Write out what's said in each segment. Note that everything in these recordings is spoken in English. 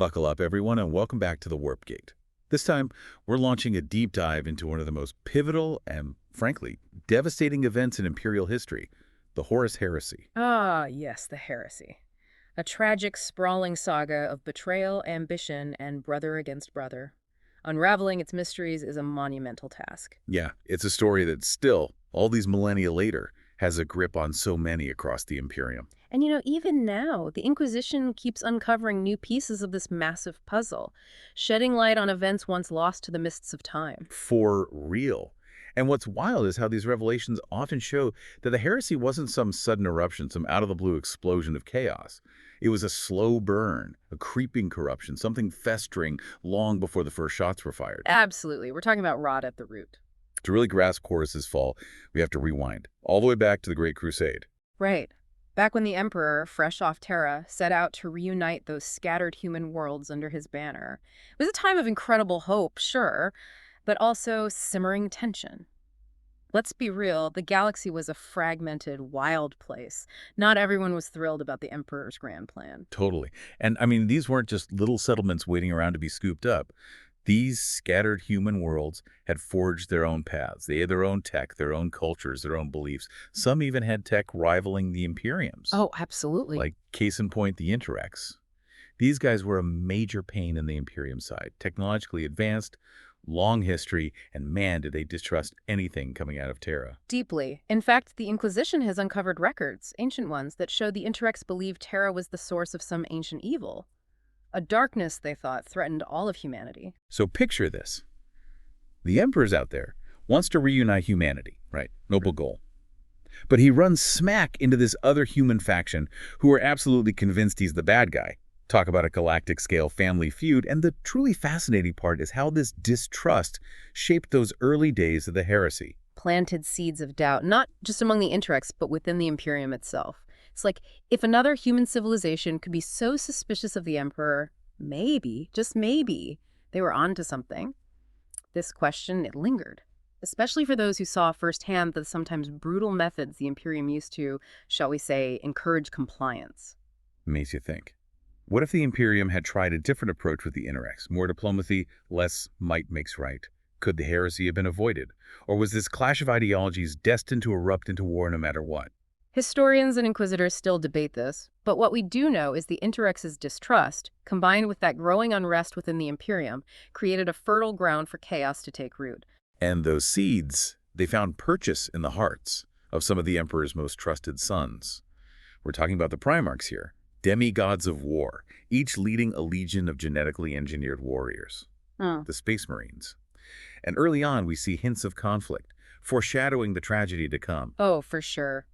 Buckle up, everyone, and welcome back to the Warp Gate. This time, we're launching a deep dive into one of the most pivotal and, frankly, devastating events in Imperial history, the Horus Heresy. Ah, yes, the heresy. A tragic, sprawling saga of betrayal, ambition, and brother against brother. Unraveling its mysteries is a monumental task. Yeah, it's a story that still, all these millennia later, has a grip on so many across the Imperium. And even now, the Inquisition keeps uncovering new pieces of this massive puzzle, shedding light on events once lost to the mists of time. For real. And what's wild is how these revelations often show that the heresy wasn't some sudden eruption, some out-of-the-blue explosion of chaos. It was a slow burn, a creeping corruption, something festering long before the first shots were fired. Absolutely. We're talking about rot at the root. To really grasp Horus's fall, we have to rewind all the way back to the Great Crusade. Right. Back when the Emperor, fresh off Terra, set out to reunite those scattered human worlds under his banner. It was a time of incredible hope, sure, but also simmering tension. Let's be real, the galaxy was a fragmented, wild place. Not everyone was thrilled about the Emperor's grand plan. Totally. And I mean, these weren't just little settlements waiting around to be scooped up. These scattered human worlds had forged their own paths. They had their own tech, their own cultures, their own beliefs. Some even had tech rivaling the Imperium's. Oh, absolutely. Like, case in point, the Interrex. These guys were a major pain in the Imperium side. Technologically advanced, long history, and man, did they distrust anything coming out of Terra. Deeply. In fact, the Inquisition has uncovered records, ancient ones, that show the Interrex believed Terra was the source of some ancient evil. A darkness, they thought, threatened all of humanity. So picture this. The Emperor's out there, wants to reunite humanity, right? Noble goal. But he runs smack into this other human faction who are absolutely convinced he's the bad guy. Talk about a galactic-scale family feud, and the truly fascinating part is how this distrust shaped those early days of the heresy. Planted seeds of doubt, not just among the Interrex, but within the Imperium itself. It's like, if another human civilization could be so suspicious of the Emperor, maybe, just maybe, they were onto something. This question, it lingered, especially for those who saw firsthand the sometimes brutal methods the Imperium used to, shall we say, encourage compliance. Makes you think. What if the Imperium had tried a different approach with the Interrex? More diplomacy, less might makes right. Could the heresy have been avoided? Or was this clash of ideologies destined to erupt into war no matter what? Historians and inquisitors still debate this, but what we do know is the Interrex's distrust, combined with that growing unrest within the Imperium, created a fertile ground for chaos to take root. And those seeds, they found purchase in the hearts of some of the Emperor's most trusted sons. We're talking about the Primarchs here, demigods of war, each leading a legion of genetically engineered warriors, the Space Marines. And early on, we see hints of conflict, foreshadowing the tragedy to come. Oh, for sure.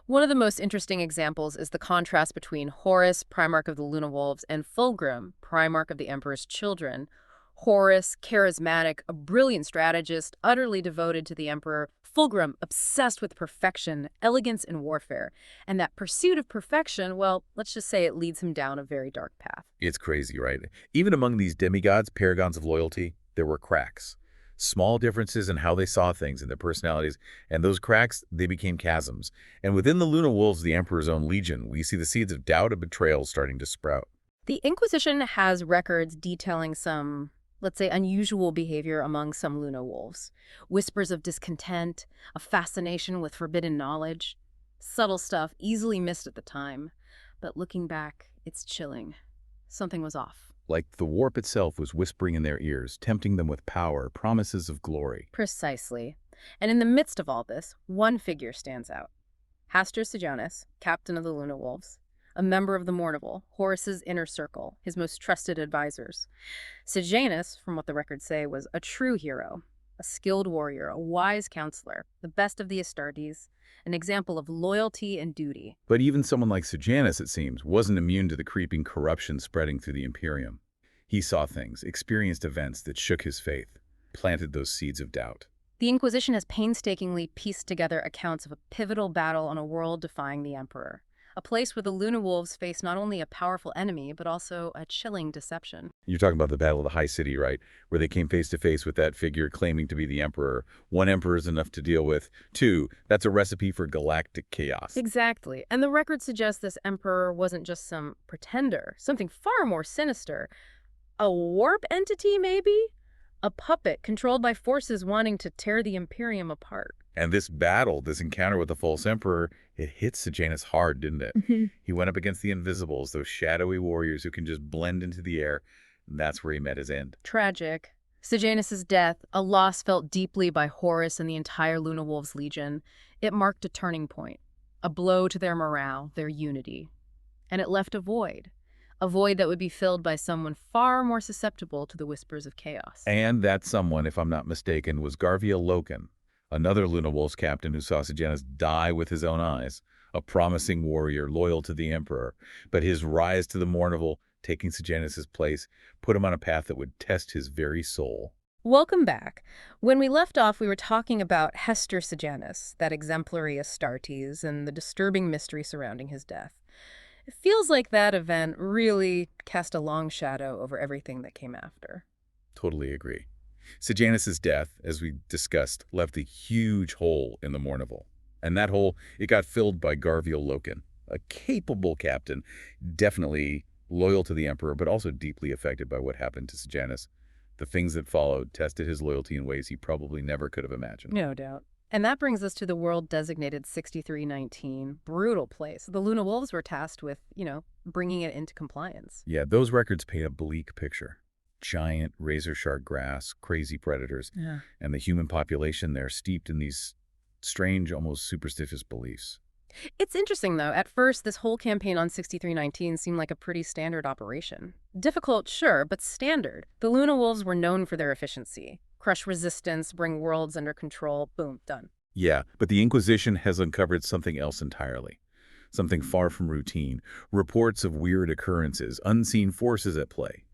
One of the most interesting examples is the contrast between Horus, Primarch of the Luna Wolves, and Fulgrim, Primarch of the Emperor's Children. Horus, charismatic, a brilliant strategist, utterly devoted to the Emperor. Fulgrim, obsessed with perfection, elegance in warfare. And that pursuit of perfection, well, let's just say it leads him down a very dark path. It's crazy, right? Even among these demigods, paragons of loyalty, there were cracks. Small differences in how they saw things and their personalities, and those cracks, they became chasms. And within the Luna Wolves, the Emperor's own legion, we see the seeds of doubt and betrayal starting to sprout. The Inquisition has records detailing some, let's say, unusual behavior among some Luna Wolves. Whispers of discontent, a fascination with forbidden knowledge. Subtle stuff, easily missed at the time. But looking back, it's chilling. Something was off. Like the warp itself was whispering in their ears, tempting them with power, promises of glory. Precisely. And in the midst of all this, one figure stands out. Hastur Sejanus, captain of the Luna Wolves, a member of the Mournival, Horus's inner circle, his most trusted advisors. Sejanus, from what the records say, was a true hero, a skilled warrior, a wise counselor, the best of the Astartes, an example of loyalty and duty. But even someone like Sejanus, it seems, wasn't immune to the creeping corruption spreading through the Imperium. He saw things, experienced events that shook his faith, planted those seeds of doubt. The Inquisition has painstakingly pieced together accounts of a pivotal battle on a world defying the Emperor. a place where the Luna Wolves face not only a powerful enemy, but also a chilling deception. You're talking about the Battle of the High City, right? Where they came face to face with that figure claiming to be the Emperor. One Emperor is enough to deal with. Two, that's a recipe for galactic chaos. Exactly. And the record suggests this emperor wasn't just some pretender, something far more sinister. A warp entity, maybe? A puppet controlled by forces wanting to tear the Imperium apart. And this battle, this encounter with the false emperor, it hit Sejanus hard, didn't it? He went up against the Invisibles, those shadowy warriors who can just blend into the air, and that's where he met his end. Tragic. Sejanus' death, a loss felt deeply by Horus and the entire Luna Wolves Legion. It marked a turning point, a blow to their morale, their unity. And it left a void that would be filled by someone far more susceptible to the whispers of chaos. And that someone, if I'm not mistaken, was Garviel Loken, another Luna Wolves captain who saw Sejanus die with his own eyes, a promising warrior loyal to the Emperor. But his rise to the Mournival, taking Sejanus' place, put him on a path that would test his very soul. Welcome back. When we left off, we were talking about Hester Sejanus, that exemplary Astartes, and the disturbing mystery surrounding his death. It feels like that event really cast a long shadow over everything that came after. Totally agree. Sejanus' death, as we discussed, left a huge hole in the Mournival. And that hole, it got filled by Garviel Loken, a capable captain, definitely loyal to the Emperor, but also deeply affected by what happened to Sejanus. The things that followed tested his loyalty in ways he probably never could have imagined. No doubt. And that brings us to the world-designated 6319, brutal place. The Luna Wolves were tasked with, bringing it into compliance. Yeah, those records paint a bleak picture. Giant, razor-sharp grass, crazy predators, and the human population there steeped in these strange, almost superstitious beliefs. It's interesting, though. At first, this whole campaign on 6319 seemed like a pretty standard operation. Difficult, sure, but standard. The Luna Wolves were known for their efficiency. Crush resistance, bring worlds under control, boom, done. Yeah, but the Inquisition has uncovered something else entirely. Something far from routine. Reports of weird occurrences, unseen forces at play,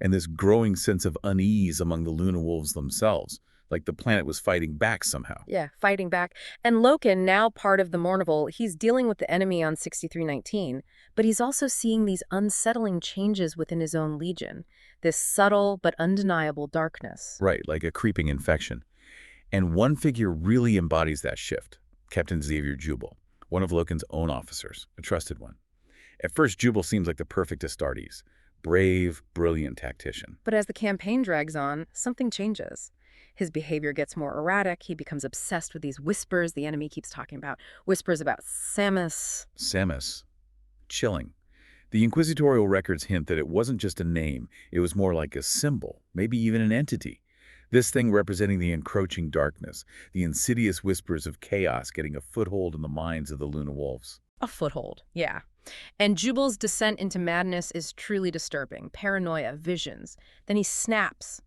and this growing sense of unease among the Luna Wolves themselves, like the planet was fighting back somehow. Yeah, fighting back. And Loken, now part of the Mournival, he's dealing with the enemy on 6319, but he's also seeing these unsettling changes within his own legion, this subtle but undeniable darkness. Right, like a creeping infection. And one figure really embodies that shift, Captain Xavier Jubal, one of Loken's own officers, a trusted one. At first, Jubal seems like the perfect Astartes, brave, brilliant tactician. But as the campaign drags on, something changes. His behavior gets more erratic. He becomes obsessed with these whispers the enemy keeps talking about. Whispers about Samus. Samus. Chilling. The inquisitorial records hint that it wasn't just a name, it was more like a symbol, maybe even an entity. This thing representing the encroaching darkness, the insidious whispers of chaos getting a foothold in the minds of the Luna Wolves. A foothold, yeah. And Jubal's descent into madness is truly disturbing. Paranoia, visions. Then he snaps,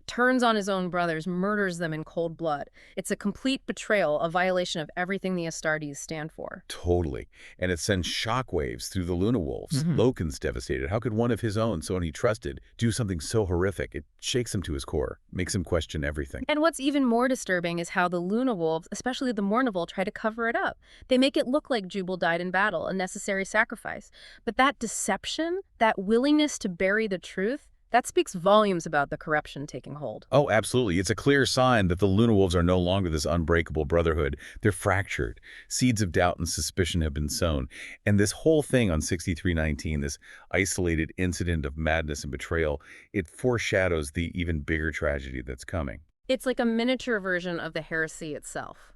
turns on his own brothers, murders them in cold blood. It's a complete betrayal, a violation of everything the Astartes stand for. Totally. And it sends shockwaves through the Luna Wolves. Loken's devastated. How could one of his own, someone he trusted, do something so horrific? It shakes him to his core, makes him question everything. And what's even more disturbing is how the Luna Wolves, especially the Mournival, try to cover it up. They make it look like Jubal died in battle, a necessary sacrifice. But that deception, that willingness to bury the truth, that speaks volumes about the corruption taking hold. Oh, absolutely. It's a clear sign that the Luna Wolves are no longer this unbreakable brotherhood. They're fractured. Seeds of doubt and suspicion have been sown. And this whole thing on 6319, this isolated incident of madness and betrayal, it foreshadows the even bigger tragedy that's coming. It's like a miniature version of the heresy itself.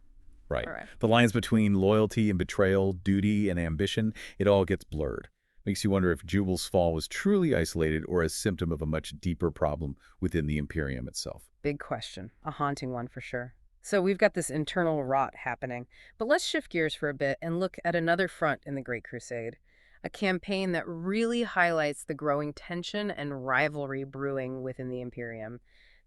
Right. All right. The lines between loyalty and betrayal, duty and ambition, it all gets blurred. Makes you wonder if Jubal's fall was truly isolated or a symptom of a much deeper problem within the Imperium itself. Big question. A haunting one for sure. So we've got this internal rot happening. But let's shift gears for a bit and look at another front in the Great Crusade. A campaign that really highlights the growing tension and rivalry brewing within the Imperium.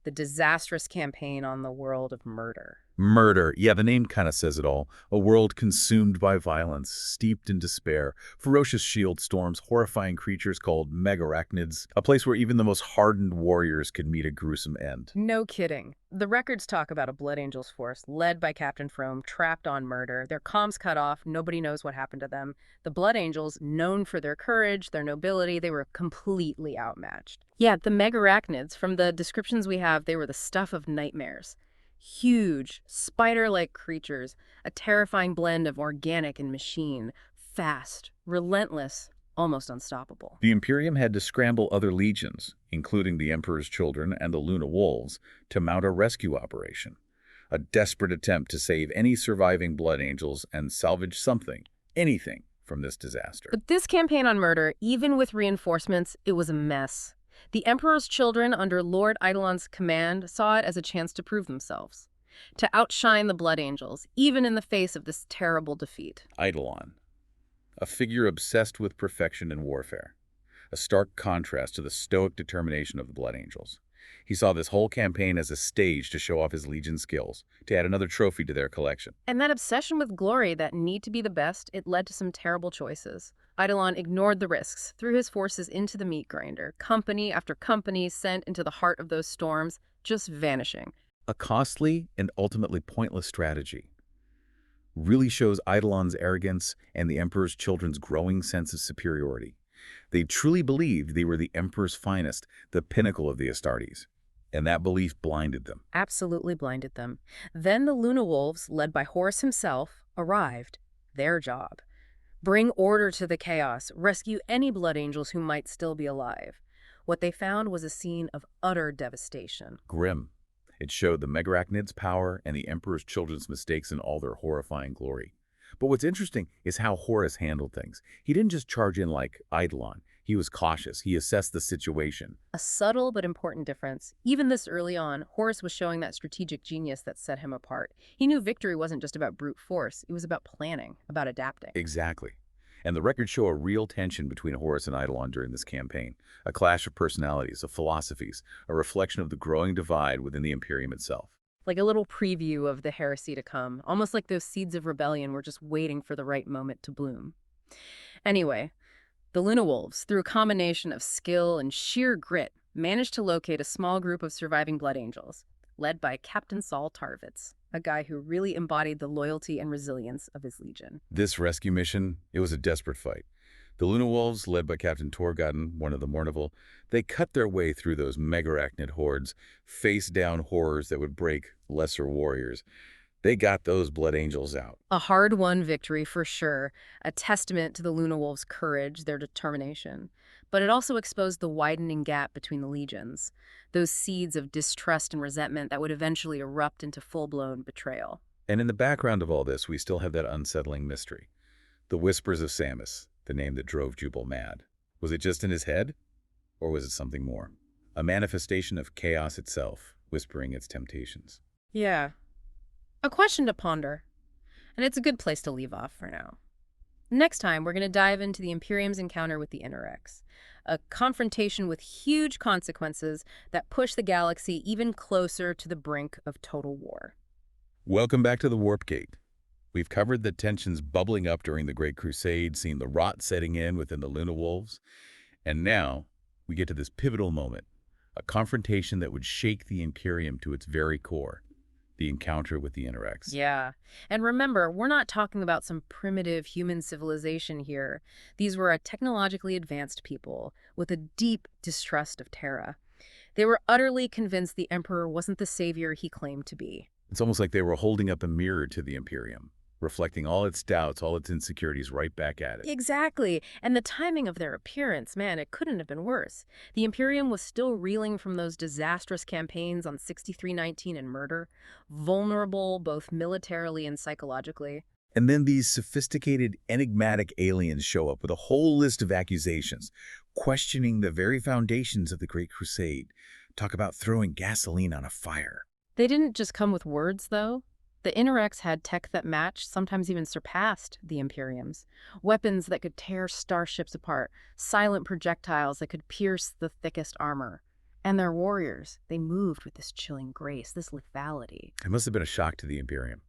The disastrous campaign on the world of murder. Murder. Yeah, the name kind of says it all. A world consumed by violence, steeped in despair, ferocious shield storms, horrifying creatures called megarachnids, a place where even the most hardened warriors could meet a gruesome end. No kidding. The records talk about a Blood Angels force led by Captain Frome, trapped on murder. Their comms cut off. Nobody knows what happened to them. The Blood Angels, known for their courage, their nobility, they were completely outmatched. Yeah, the megarachnids, from the descriptions we have, they were the stuff of nightmares. Huge, spider-like creatures, a terrifying blend of organic and machine, fast, relentless, almost unstoppable. The Imperium had to scramble other legions, including the Emperor's Children and the Luna Wolves, to mount a rescue operation. A desperate attempt to save any surviving Blood Angels and salvage something, anything, from this disaster. But this campaign on murder, even with reinforcements, it was a mess. The Emperor's Children, under Lord Eidolon's command, saw it as a chance to prove themselves, to outshine the Blood Angels, even in the face of this terrible defeat. Eidolon, a figure obsessed with perfection in warfare, a stark contrast to the stoic determination of the Blood Angels. He saw this whole campaign as a stage to show off his Legion skills, to add another trophy to their collection. And that obsession with glory, that need to be the best, it led to some terrible choices. Eidolon ignored the risks, threw his forces into the meat grinder. Company after company sent into the heart of those storms, just vanishing. A costly and ultimately pointless strategy. Really shows Eidolon's arrogance and the Emperor's Children's growing sense of superiority. They truly believed they were the Emperor's finest, the pinnacle of the Astartes. And that belief blinded them. Absolutely blinded them. Then the Luna Wolves, led by Horus himself, arrived. Their job: bring order to the chaos, rescue any Blood Angels who might still be alive. What they found was a scene of utter devastation. Grim. It showed the megarachnid's power and the Emperor's Children's mistakes in all their horrifying glory. But what's interesting is how Horus handled things. He didn't just charge in like Eidolon. He was cautious. He assessed the situation. A subtle but important difference. Even this early on, Horus was showing that strategic genius that set him apart. He knew victory wasn't just about brute force. It was about planning, about adapting. Exactly. And the records show a real tension between Horus and Eidolon during this campaign. A clash of personalities, of philosophies, a reflection of the growing divide within the Imperium itself. Like a little preview of the heresy to come, almost like those seeds of rebellion were just waiting for the right moment to bloom. Anyway, the Luna Wolves, through a combination of skill and sheer grit, managed to locate a small group of surviving Blood Angels, led by Captain Saul Tarvitz, a guy who really embodied the loyalty and resilience of his legion. This rescue mission, it was a desperate fight. The Luna Wolves, led by Captain Torgodden, one of the Mournival, they cut their way through those megarachnid hordes, faced down horrors that would break lesser warriors. They got those Blood Angels out. A hard-won victory for sure, a testament to the Luna Wolves' courage, their determination. But it also exposed the widening gap between the legions, those seeds of distrust and resentment that would eventually erupt into full-blown betrayal. And in the background of all this, we still have that unsettling mystery. The Whispers of Samus, the name that drove Jubal mad. Was it just in his head? Or was it something more? A manifestation of chaos itself, whispering its temptations. Yeah. A question to ponder. And it's a good place to leave off for now. Next time, we're going to dive into the Imperium's encounter with the Interrex, a confrontation with huge consequences that push the galaxy even closer to the brink of total war. Welcome back to the Warp Gate. We've covered the tensions bubbling up during the Great Crusade, seen the rot setting in within the Luna Wolves, and now we get to this pivotal moment, a confrontation that would shake the Imperium to its very core. The encounter with the Interrex. Yeah. And remember, we're not talking about some primitive human civilization here. These were a technologically advanced people with a deep distrust of Terra. They were utterly convinced the Emperor wasn't the savior he claimed to be. It's almost like they were holding up a mirror to the Imperium, reflecting all its doubts, all its insecurities right back at it. Exactly. And the timing of their appearance, man, it couldn't have been worse. The Imperium was still reeling from those disastrous campaigns on 6319 and Murder, vulnerable both militarily and psychologically. And then these sophisticated, enigmatic aliens show up with a whole list of accusations, questioning the very foundations of the Great Crusade. Talk about throwing gasoline on a fire. They didn't just come with words, though. The Interrex had tech that matched, sometimes even surpassed, the Imperium's. Weapons that could tear starships apart, silent projectiles that could pierce the thickest armor. And their warriors, they moved with this chilling grace, this lethality. It must have been a shock to the Imperium.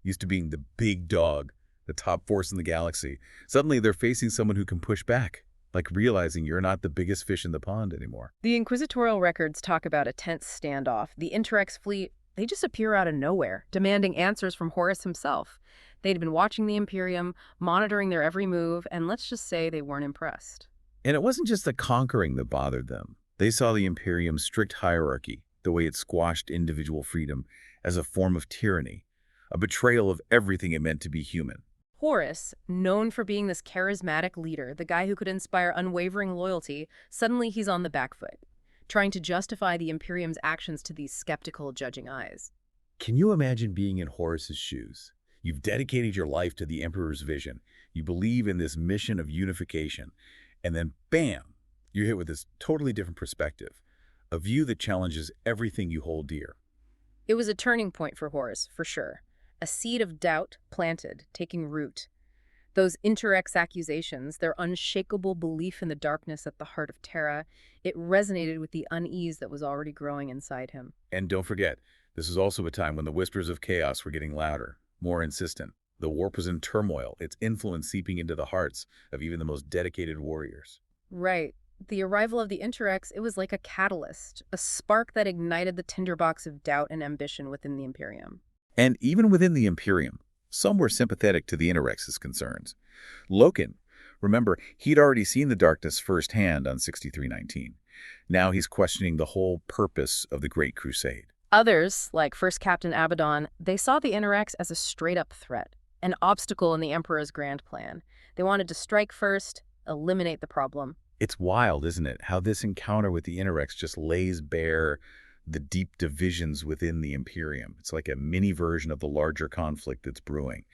Used to being the big dog, the top force in the galaxy. Suddenly they're facing someone who can push back, like realizing you're not the biggest fish in the pond anymore. The inquisitorial records talk about a tense standoff. The Interrex fleet, they just appear out of nowhere, demanding answers from Horus himself. They'd been watching the Imperium, monitoring their every move, and let's just say they weren't impressed. And it wasn't just the conquering that bothered them. They saw the Imperium's strict hierarchy, the way it squashed individual freedom, as a form of tyranny, a betrayal of everything it meant to be human. Horus, known for being this charismatic leader, the guy who could inspire unwavering loyalty, suddenly he's on the back foot, trying to justify the Imperium's actions to these skeptical, judging eyes. Can you imagine being in Horus's shoes? You've dedicated your life to the Emperor's vision. You believe in this mission of unification. And then, bam, you're hit with this totally different perspective, a view that challenges everything you hold dear. It was a turning point for Horus, for sure. A seed of doubt planted, taking root. Those Interrex accusations, their unshakable belief in the darkness at the heart of Terra, it resonated with the unease that was already growing inside him. And don't forget, this was also a time when the whispers of chaos were getting louder, more insistent. The warp was in turmoil, its influence seeping into the hearts of even the most dedicated warriors. Right. The arrival of the Interrex, it was like a catalyst, a spark that ignited the tinderbox of doubt and ambition within the Imperium. And even within the Imperium, some were sympathetic to the Interrex's concerns. Loken, remember, he'd already seen the darkness firsthand on 6319. Now he's questioning the whole purpose of the Great Crusade. Others, like First Captain Abaddon, they saw the Interrex as a straight-up threat, an obstacle in the Emperor's grand plan. They wanted to strike first, eliminate the problem. It's wild, isn't it, how this encounter with the Interrex just lays bare the deep divisions within the Imperium. It's like a mini version of the larger conflict that's brewing,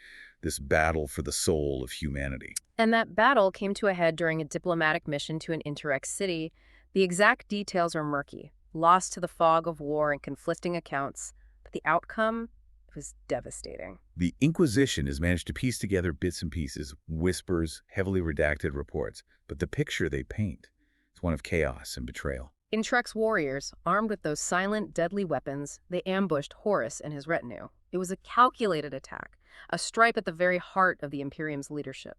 this battle for the soul of humanity. And that battle came to a head during a diplomatic mission to an Interrex city. The exact details are murky, lost to the fog of war and conflicting accounts, but the outcome was devastating. The Inquisition has managed to piece together bits and pieces, whispers, heavily redacted reports, but the picture they paint is one of chaos and betrayal. Interrex warriors, armed with those silent, deadly weapons, they ambushed Horus and his retinue. It was a calculated attack, a strike at the very heart of the Imperium's leadership.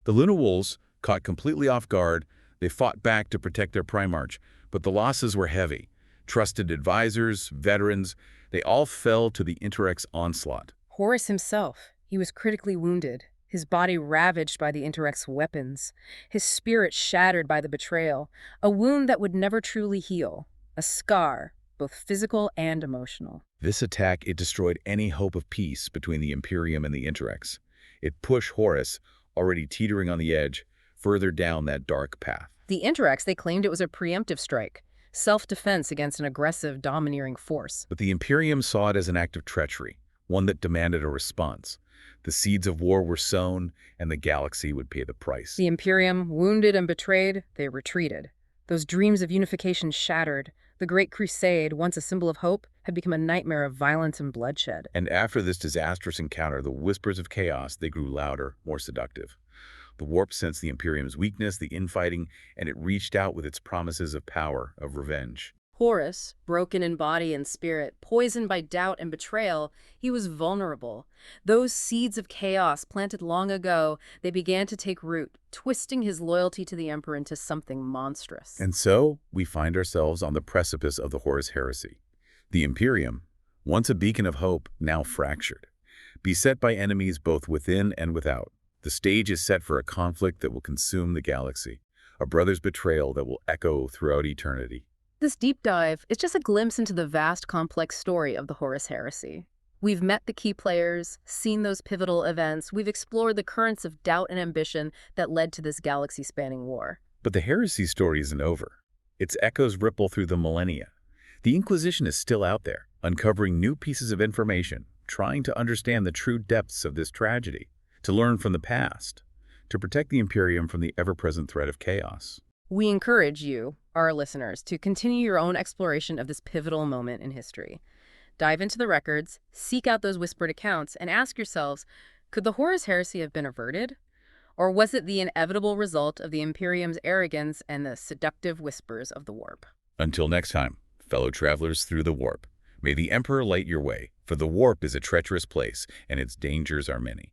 The Luna Wolves, caught completely off guard, they fought back to protect their Primarch, but the losses were heavy. Trusted advisors, veterans, they all fell to the Interrex onslaught. Horus himself, he was critically wounded, his body ravaged by the Interrex weapons, his spirit shattered by the betrayal, a wound that would never truly heal, a scar, both physical and emotional. This attack, it destroyed any hope of peace between the Imperium and the Interrex. It pushed Horus, already teetering on the edge, further down that dark path. The Interrex, they claimed it was a preemptive strike, self-defense against an aggressive, domineering force. But the Imperium saw it as an act of treachery, one that demanded a response. The seeds of war were sown, and the galaxy would pay the price. The Imperium, wounded and betrayed, they retreated. Those dreams of unification shattered. The Great Crusade, once a symbol of hope, had become a nightmare of violence and bloodshed. And after this disastrous encounter, the whispers of chaos, they grew louder, more seductive. The warp sensed the Imperium's weakness, the infighting, and it reached out with its promises of power, of revenge. Horus, broken in body and spirit, poisoned by doubt and betrayal, he was vulnerable. Those seeds of chaos planted long ago, they began to take root, twisting his loyalty to the Emperor into something monstrous. And so, we find ourselves on the precipice of the Horus Heresy. The Imperium, once a beacon of hope, now fractured. Beset by enemies both within and without, the stage is set for a conflict that will consume the galaxy, a brother's betrayal that will echo throughout eternity. This deep dive is just a glimpse into the vast, complex story of the Horus Heresy. We've met the key players, seen those pivotal events, we've explored the currents of doubt and ambition that led to this galaxy-spanning war. But the heresy story isn't over. Its echoes ripple through the millennia. The Inquisition is still out there, uncovering new pieces of information, trying to understand the true depths of this tragedy, to learn from the past, to protect the Imperium from the ever-present threat of chaos. We encourage you, our listeners, to continue your own exploration of this pivotal moment in history. Dive into the records, seek out those whispered accounts, and ask yourselves, could the Horus Heresy have been averted? Or was it the inevitable result of the Imperium's arrogance and the seductive whispers of the warp? Until next time. fellow travelers through the warp. May the Emperor light your way, for the warp is a treacherous place, and its dangers are many.